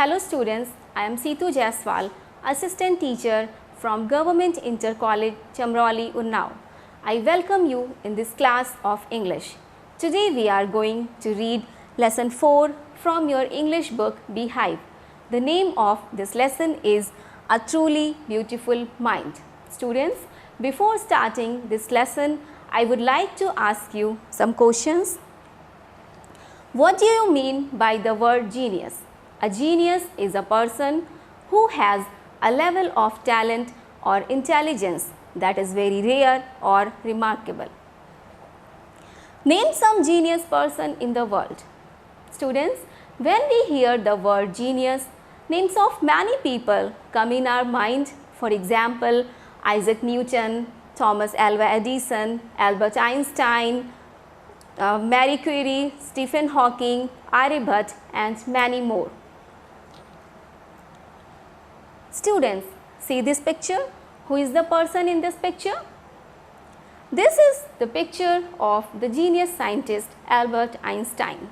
Hello students, I am Seetu Jaiswal, Assistant Teacher from Government Inter College, Chamrauli, Unnao. I welcome you in this class of English. Today we are going to read lesson 4 from your English book Beehive. The name of this lesson is A Truly Beautiful Mind. Students, before starting this lesson, I would like to ask you some questions. What do you mean by the word genius? A genius is a person who has a level of talent or intelligence that is very rare or remarkable. Name some genius person in the world. Students, when we hear the word genius, names of many people come in our mind. For example, Isaac Newton, Thomas Alva Edison, Albert Einstein, Marie Curie, Stephen Hawking, Aryabhat and many more. Students, see this picture. Who is the person in this picture? This is the picture of the genius scientist Albert Einstein.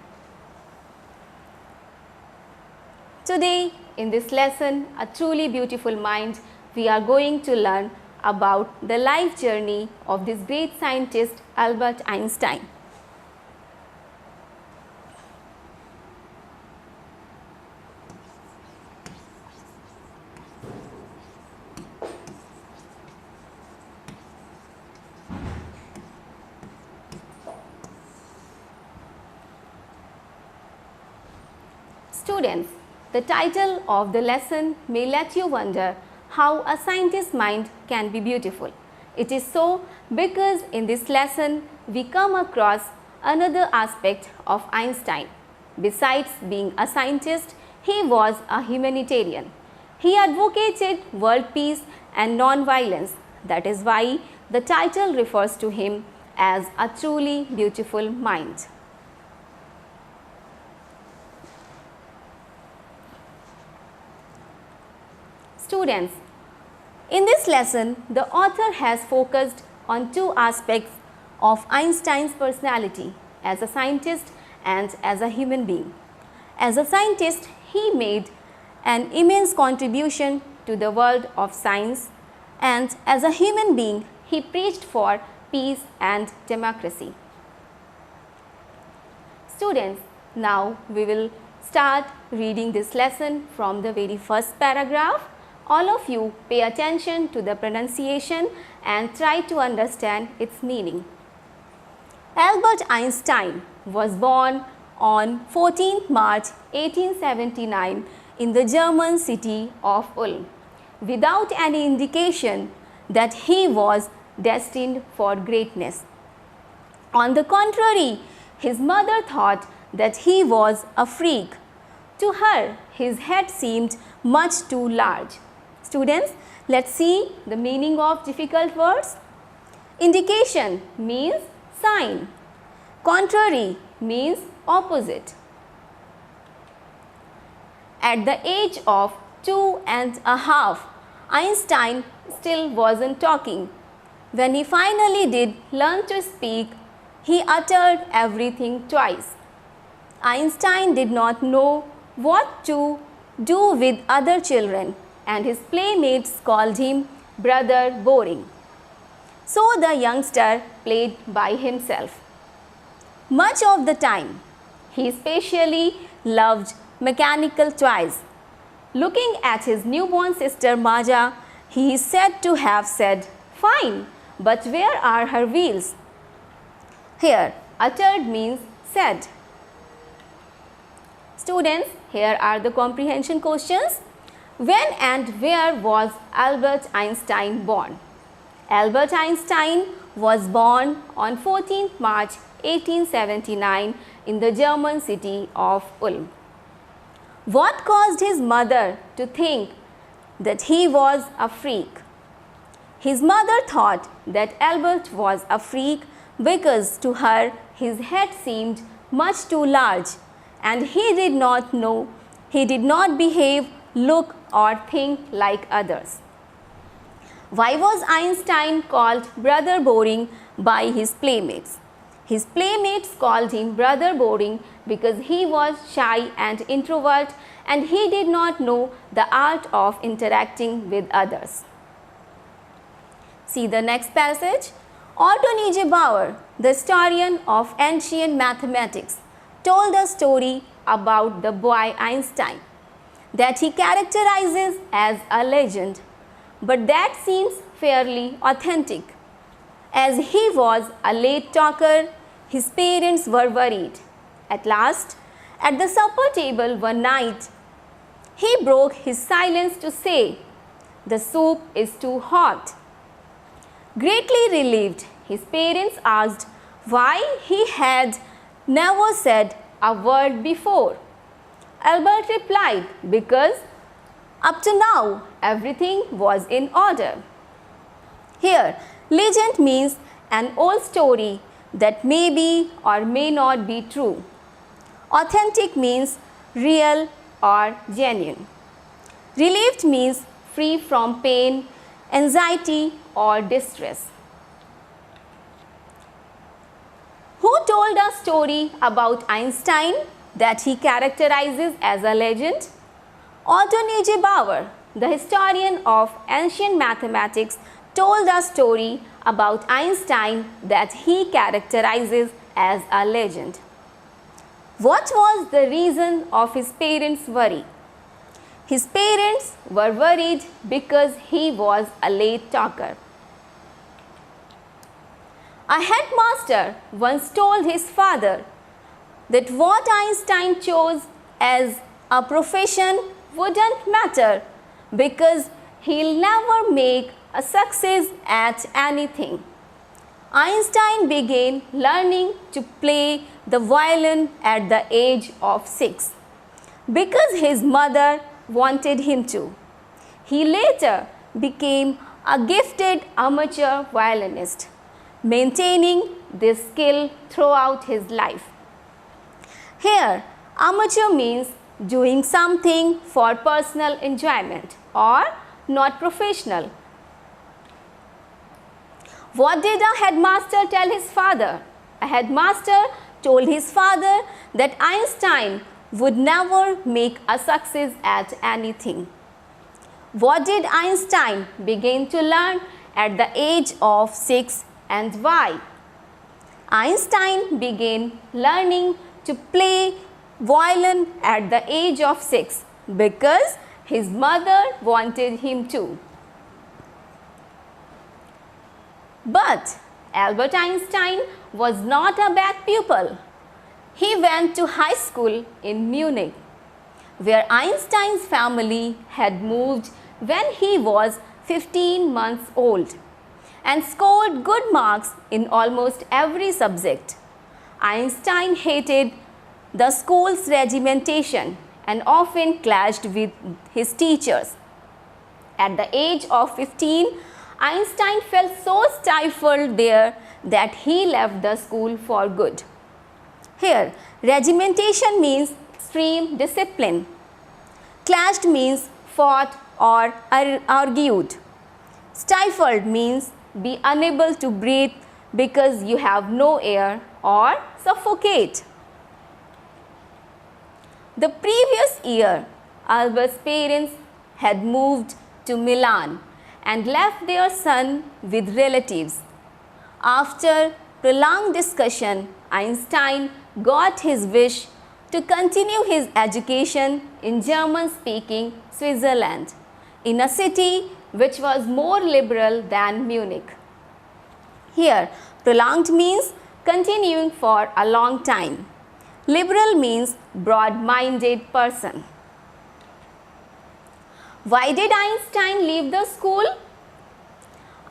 Today in this lesson, A Truly Beautiful Mind, we are going to learn about the life journey of this great scientist Albert Einstein. Students, the title of the lesson may let you wonder how a scientist's mind can be beautiful. It is so because in this lesson we come across another aspect of Einstein. Besides being a scientist, he was a humanitarian. He advocated world peace and non-violence. That is why the title refers to him as a truly beautiful mind. Students, in this lesson, the author has focused on two aspects of Einstein's personality as a scientist and as a human being. As a scientist, he made an immense contribution to the world of science, and as a human being, he preached for peace and democracy. Students, now we will start reading this lesson from the very first paragraph. All of you pay attention to the pronunciation and try to understand its meaning. Albert Einstein was born on 14th March 1879 in the German city of Ulm, without any indication that he was destined for greatness. On the contrary, his mother thought that he was a freak. To her, his head seemed much too large. Students, let's see the meaning of difficult words. Indication means sign. Contrary means opposite. At the age of 2.5, Einstein still wasn't talking. When he finally did learn to speak, he uttered everything twice. Einstein did not know what to do with other children, and his playmates called him Brother Boring. So the youngster played by himself. Much of the time, he especially loved mechanical toys. Looking at his newborn sister Maja, he is said to have said, "Fine, but where are her wheels?" Here, uttered means said. Students, here are the comprehension questions. When and where was Albert Einstein born? Albert Einstein was born on 14th March 1879 in the German city of Ulm. What caused his mother to think that he was a freak? His mother thought that Albert was a freak because to her his head seemed much too large and he did not behave, look or think like others. Why was Einstein called Brother Boring by his playmates? His playmates called him Brother Boring because he was shy and introvert and he did not know the art of interacting with others. See the next passage. Otto Niegebauer, the historian of ancient mathematics, told a story about the boy Einstein that he characterizes as a legend, but that seems fairly authentic. As he was a late talker, his parents were worried. At last, at the supper table one night, he broke his silence to say, "The soup is too hot." Greatly relieved, his parents asked why he had never said a word before. Albert replied, "Because up to now everything was in order." Here, legend means an old story that may be or may not be true. Authentic means real or genuine. Relieved means free from pain, anxiety or distress. Who told a story about Einstein that he characterizes as a legend? Otto Niegebauer, the historian of ancient mathematics, told a story about Einstein that he characterizes as a legend. What was the reason of his parents' worry? His parents were worried because he was a late talker. A headmaster once told his father that what Einstein chose as a profession wouldn't matter because he'll never make a success at anything. Einstein began learning to play the violin at the age of 6 because his mother wanted him to. He later became a gifted amateur violinist, maintaining this skill throughout his life. Here, amateur means doing something for personal enjoyment or not professional. What did a headmaster tell his father? A headmaster told his father that Einstein would never make a success at anything. What did Einstein begin to learn at the age of 6 and why? Einstein began learning to play violin at the age of 6 because his mother wanted him to. But Albert Einstein was not a bad pupil. He went to high school in Munich, where Einstein's family had moved when he was 15 months old and scored good marks in almost every subject. Einstein hated the school's regimentation and often clashed with his teachers. At the age of 15, Einstein felt so stifled there that he left the school for good. Here, regimentation means extreme discipline. Clashed means fought or argued. Stifled means be unable to breathe because you have no air or suffocate. The previous year, Albert's parents had moved to Milan and left their son with relatives. After prolonged discussion, Einstein got his wish to continue his education in German-speaking Switzerland, in a city which was more liberal than Munich. Here, prolonged means continuing for a long time. Liberal means broad-minded person. Why did Einstein leave the school?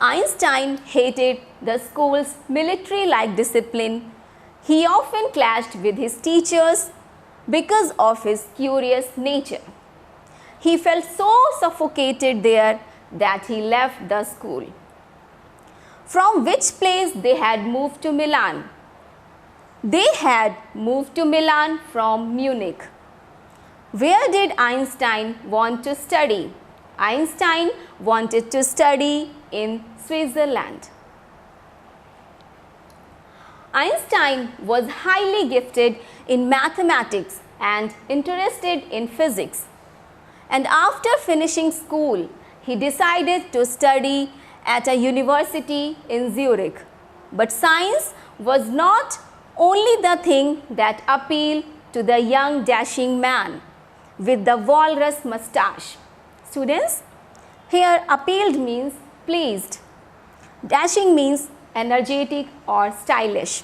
Einstein hated the school's military-like discipline. He often clashed with his teachers because of his curious nature. He felt so suffocated there that he left the school. From which place they had moved to Milan? They had moved to Milan from Munich. Where did Einstein want to study? Einstein wanted to study in Switzerland. Einstein was highly gifted in mathematics and interested in physics. And after finishing school, he decided to study at a university in Zurich. But science was not only the thing that appealed to the young dashing man with the walrus mustache. Students, here appealed means pleased. Dashing means energetic or stylish.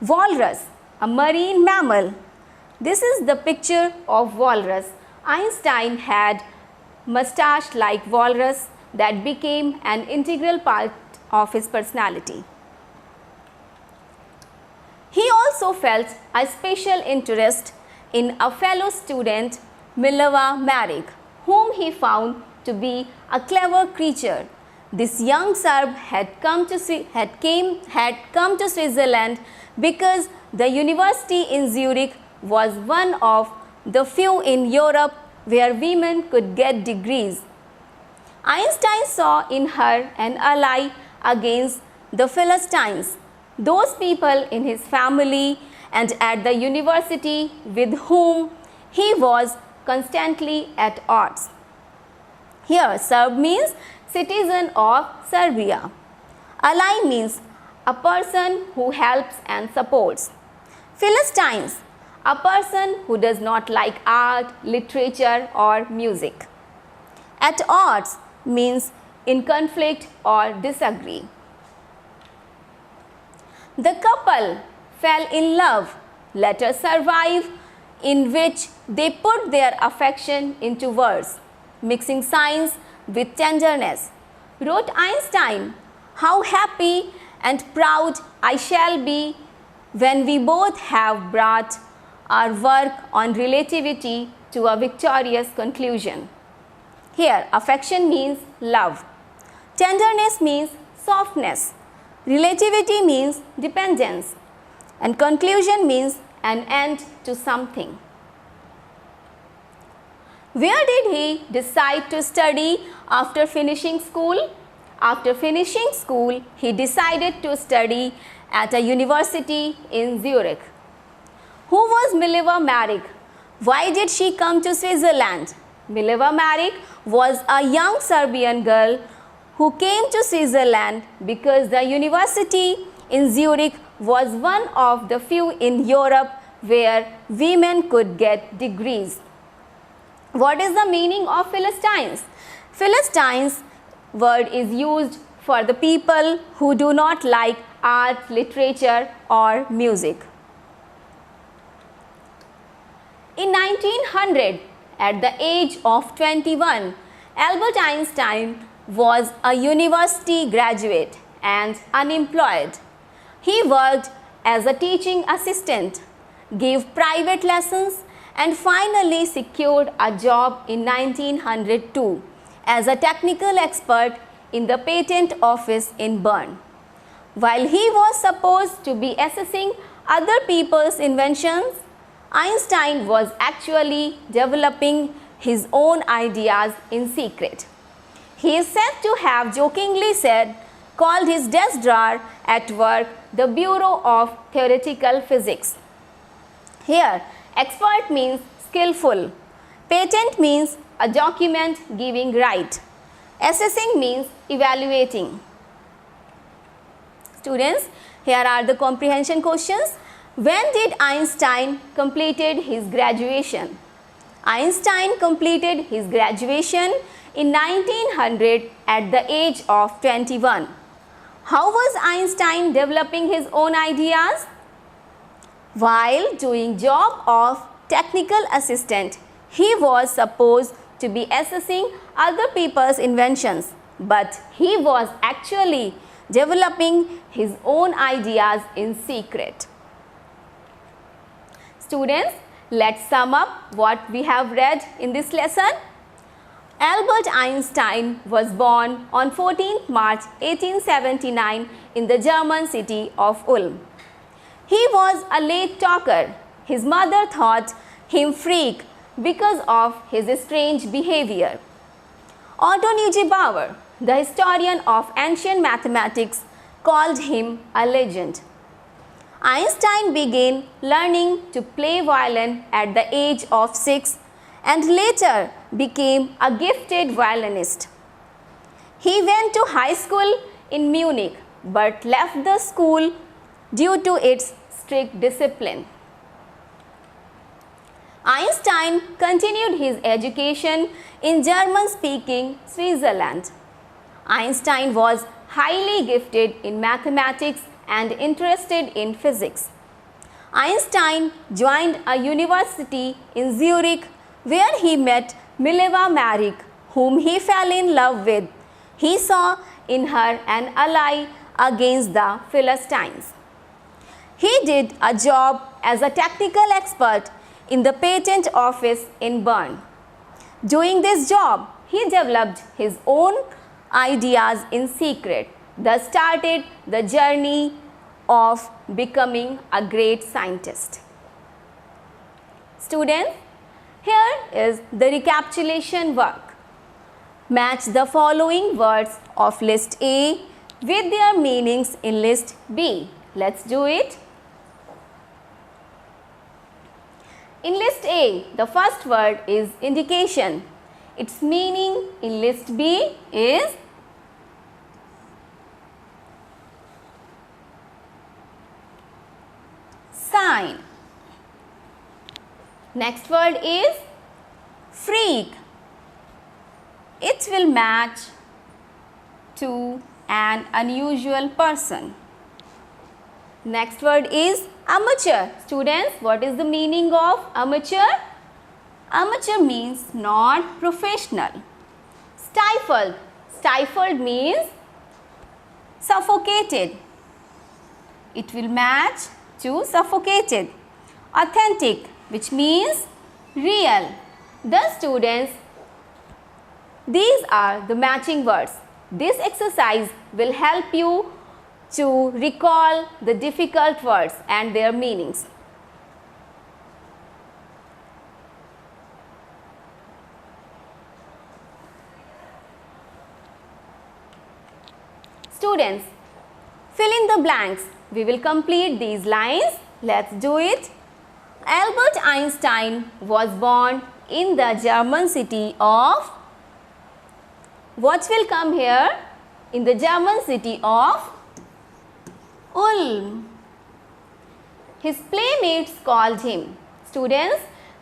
Walrus, a marine mammal. This is the picture of walrus. Einstein had mustache like walrus that became an integral part of his personality. He also felt a special interest in a fellow student, Mileva Maric, whom he found to be a clever creature. This young Serb had come to Switzerland because the university in Zurich was one of the few in Europe where women could get degrees. Einstein saw in her an ally against the Philistines, those people in his family and at the university with whom he was constantly at odds. Here, Serb means citizen of Serbia. Ally means a person who helps and supports. Philistines, a person who does not like art, literature or music. At odds means in conflict or disagree. The couple fell in love, later survived, in which they put their affection into words, mixing science with tenderness. Wrote Einstein, "How happy and proud I shall be when we both have brought our work on relativity to a victorious conclusion." Here, affection means love. Tenderness means softness. Relativity means dependence. And conclusion means an end to something. Where did he decide to study after finishing school? After finishing school, he decided to study at a university in Zurich. Who was Mileva Maric? Why did she come to Switzerland? Mileva Maric was a young Serbian girl who came to Switzerland because the university in Zurich was one of the few in Europe where women could get degrees. What is the meaning of Philistines? Philistines word is used for the people who do not like art, literature or music. In 1900, at the age of 21, Albert Einstein was a university graduate and unemployed. He worked as a teaching assistant, gave private lessons and finally secured a job in 1902 as a technical expert in the patent office in Bern. While he was supposed to be assessing other people's inventions, Einstein was actually developing his own ideas in secret. He is said to have jokingly called his desk drawer at work the Bureau of Theoretical Physics. Here, expert means skillful. Patent means a document giving right. Assessing means evaluating. Students, here are the comprehension questions. When did Einstein completed his graduation? Einstein completed his graduation in 1900 at the age of 21. How was Einstein developing his own ideas? While doing job of technical assistant, he was supposed to be assessing other people's inventions, but he was actually developing his own ideas in secret. Students, let's sum up what we have read in this lesson. Albert Einstein was born on 14th March 1879 in the German city of Ulm. He was a late talker. His mother thought him freak because of his strange behavior. Otto Neugebauer, the historian of ancient mathematics, called him a legend. Einstein began learning to play violin at the age of 6 and later became a gifted violinist. He went to high school in Munich but left the school due to its strict discipline. Einstein continued his education in German-speaking Switzerland. Einstein was highly gifted in mathematics and interested in physics. Einstein joined a university in Zurich where he met Mileva Maric, whom he fell in love with. He saw in her an ally against the Philistines. He did a job as a technical expert in the patent office in Bern. Doing this job, he developed his own ideas in secret, thus started the journey of becoming a great scientist. Students, here is the recapitulation work. Match the following words of list A with their meanings in list B. Let's do it. In list A, the first word is indication. Its meaning in list B is sign. Next word is freak. It will match to an unusual person. Next word is amateur. Students, what is the meaning of amateur? Amateur means not professional. Stifled. Stifled means suffocated. It will match to suffocated. Authentic, which means real. Thus, students, these are the matching words. This exercise will help you to recall the difficult words and their meanings. Students, fill in the blanks. We will complete these lines. Let's do it. Albert Einstein was born in the German city of, what will come here? In the German city of Ulm. His playmates called him. Students,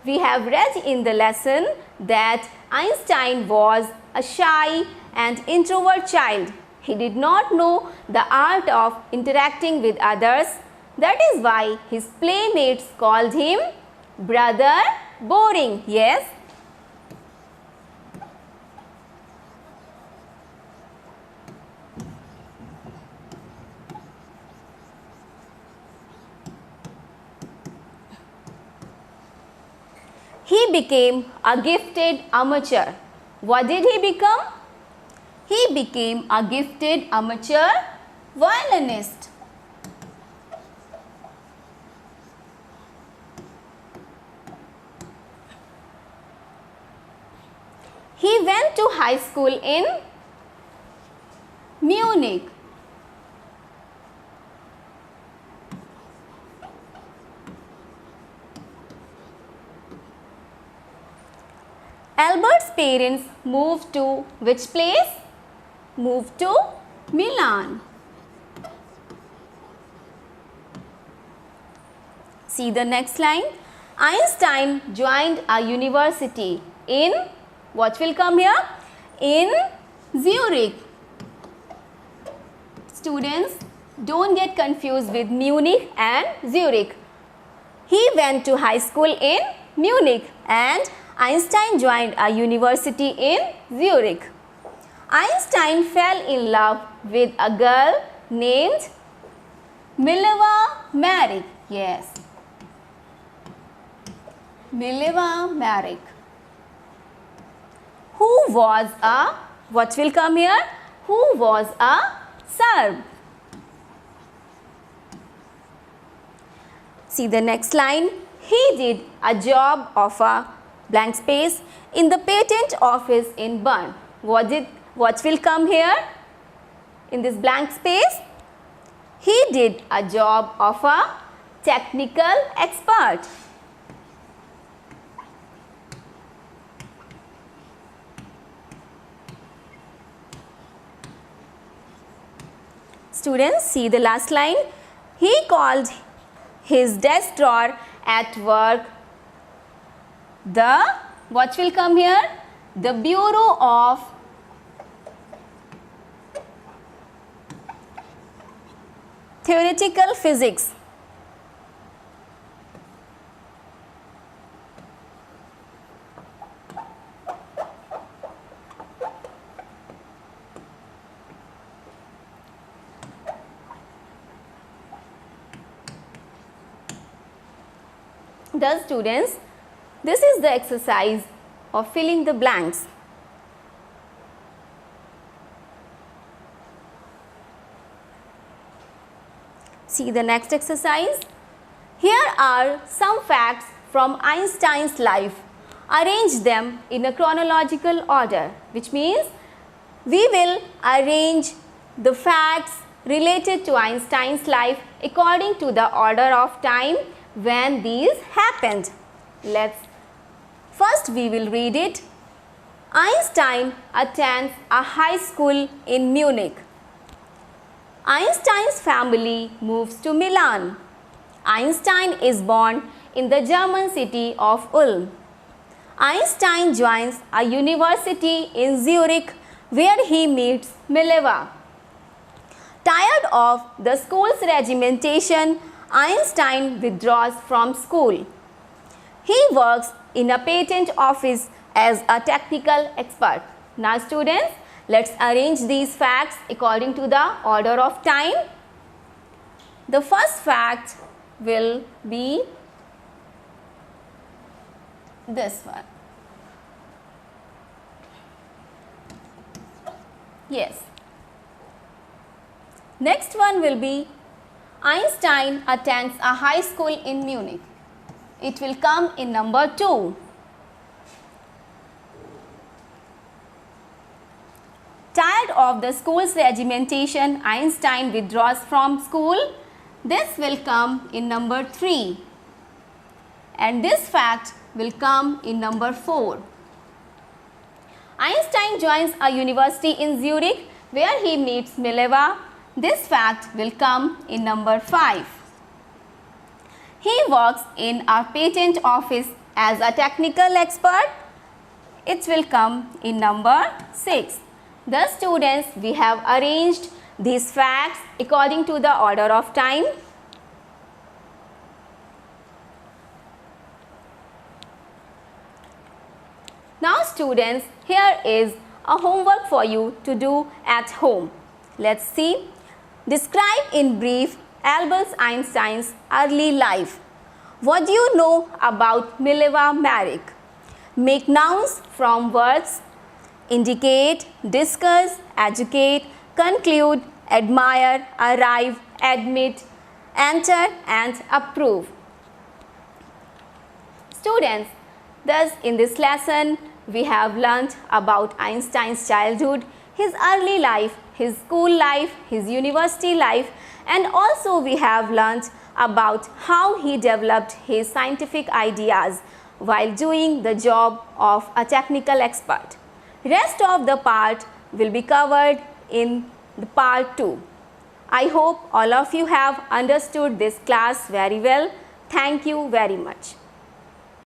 we have read in the lesson that Einstein was a shy and introvert child. He did not know the art of interacting with others. That is why his playmates called him Brother Boring. Yes. He became a gifted amateur. What did he become? He became a gifted amateur violinist. He went to high school in Munich. Albert's parents moved to which place? Moved to Milan. See the next line. Einstein joined a university in, what will come here? In Zurich. Students, don't get confused with Munich and Zurich. He went to high school in Munich and Einstein joined a university in Zurich. Einstein fell in love with a girl named Mileva Maric. Yes. Mileva Maric. Who was a, what will come here? Who was a Serb. See the next line. He did a job of a blank space in the patent office in Bern. What will come here in this blank space? He did a job of a technical expert. Students, see the last line. He called his desk drawer at work what will come here? The Bureau of Theoretical Physics. Thus, students, this is the exercise of filling the blanks. See the next exercise. Here are some facts from Einstein's life. Arrange them in a chronological order, which means we will arrange the facts related to Einstein's life according to the order of time when these happened. First we will read it. Einstein attends a high school in Munich. Einstein's family moves to Milan. Einstein is born in the German city of Ulm. Einstein joins a university in Zurich where he meets Mileva. Tired of the school's regimentation, Einstein withdraws from school. He works in a patent office as a technical expert. Now students, let's arrange these facts according to the order of time. The first fact will be this one. Yes. Next one will be Einstein attends a high school in Munich. It will come in number 2. Tired of the school's regimentation, Einstein withdraws from school. This will come in number 3. And this fact will come in number 4. Einstein joins a university in Zurich where he meets Mileva. This fact will come in number 5. He works in a patent office as a technical expert. It will come in number 6. Thus students, we have arranged these facts according to the order of time. Now students, here is a homework for you to do at home. Let's see. Describe in brief Albert Einstein's early life. What do you know about Mileva Maric? Make nouns from words. Indicate, discuss, educate, conclude, admire, arrive, admit, enter and approve. Students, thus in this lesson we have learnt about Einstein's childhood, his early life, his school life, his university life, and also we have learnt about how he developed his scientific ideas while doing the job of a technical expert. Rest of the part will be covered in the part 2. I hope all of you have understood this class very well. Thank you very much.